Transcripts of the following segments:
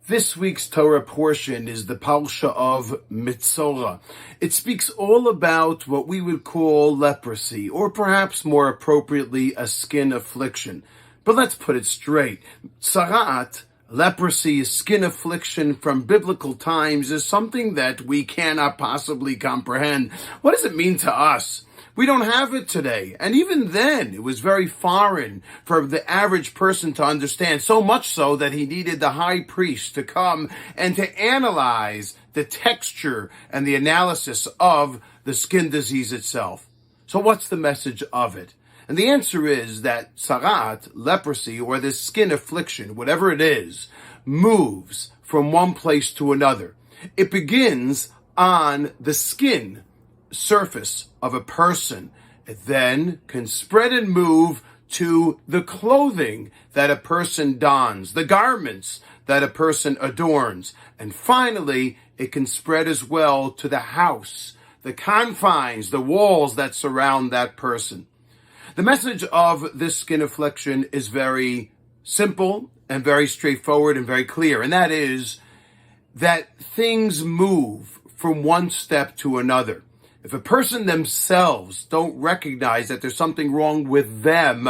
This week's Torah portion is the parsha of Metzora. It speaks all about what we would call leprosy, or perhaps more appropriately, a skin affliction. But let's put it straight. Tzarat, leprosy, skin affliction from biblical times, is something that we cannot possibly comprehend. What does it mean to us? We don't have it today. And even then, it was very foreign for the average person to understand, so much so that he needed the high priest to come and to analyze the texture and the analysis of the skin disease itself. So what's the message of it? And the answer is that tzarat, leprosy, or this skin affliction, whatever it is, moves from one place to another. It begins on the skin surface of a person. It then can spread and move to the clothing that a person dons, the garments that a person adorns. And finally, it can spread as well to the house, the confines, the walls that surround that person. The message of this skin affliction is very simple and very straightforward and very clear, and that is that things move from one step to another. If a person themselves don't recognize that there's something wrong with them,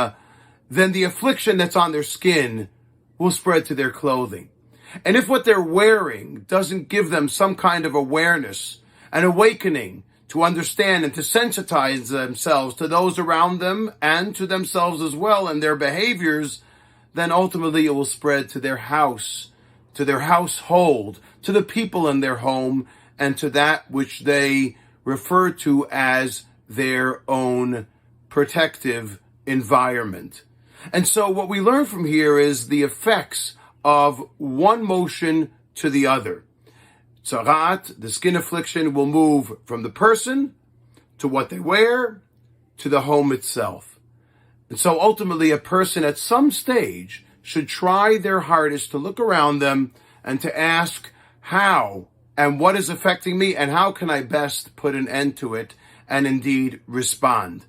then the affliction that's on their skin will spread to their clothing. And if what they're wearing doesn't give them some kind of awareness, an awakening to understand and to sensitize themselves to those around them and to themselves as well and their behaviors, then ultimately it will spread to their house, to their household, to the people in their home, and to that which they refer to as their own protective environment. And so what we learn from here is the effects of one motion to the other. Tzarat, the skin affliction, will move from the person to what they wear to the home itself. And so ultimately a person at some stage should try their hardest to look around them and to ask how and what is affecting me, and how can I best put an end to it and indeed respond.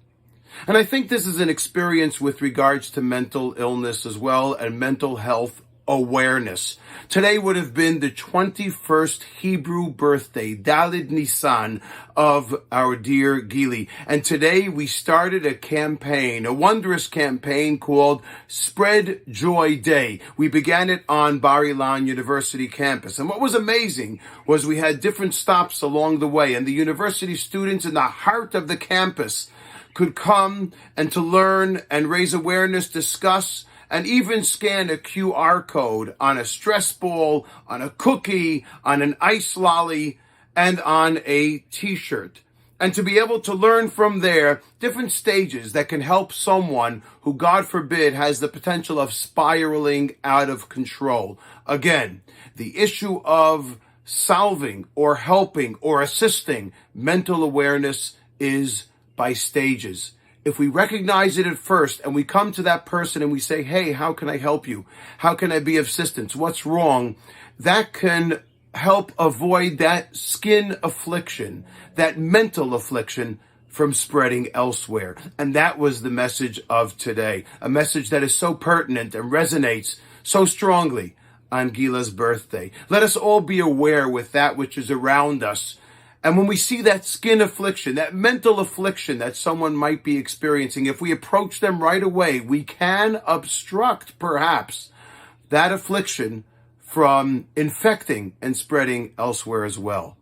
And I think this is an experience with regards to mental illness as well and mental health awareness. Today would have been the 21st Hebrew birthday, Dalid Nisan, of our dear Gila. And today we started a campaign, a wondrous campaign called Spread Joy Day. We began it on Bar Ilan University campus. And what was amazing was we had different stops along the way, and the university students in the heart of the campus could come and to learn and raise awareness, discuss, and even scan a QR code on a stress ball, on a cookie, on an ice lolly, and on a t-shirt. And to be able to learn from there different stages that can help someone who, God forbid, has the potential of spiraling out of control. Again, the issue of solving or helping or assisting mental awareness is by stages. If we recognize it at first and we come to that person and we say, hey, how can I help you? How can I be of assistance? What's wrong? That can help avoid that skin affliction, that mental affliction from spreading elsewhere. And that was the message of today, a message that is so pertinent and resonates so strongly on Gila's birthday. Let us all be aware with that which is around us. And when we see that skin affliction, that mental affliction that someone might be experiencing, if we approach them right away, we can obstruct, perhaps, that affliction from infecting and spreading elsewhere as well.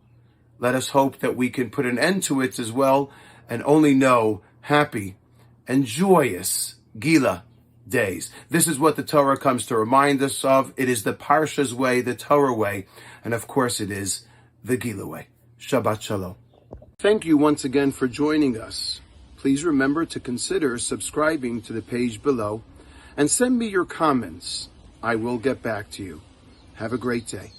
Let us hope that we can put an end to it as well and only know happy and joyous Gila days. This is what the Torah comes to remind us of. It is the Parsha's way, the Torah way, and of course it is the Gila way. Shabbat Shalom. Thank you once again for joining us. Please remember to consider subscribing to the page below and send me your comments. I will get back to you. Have a great day.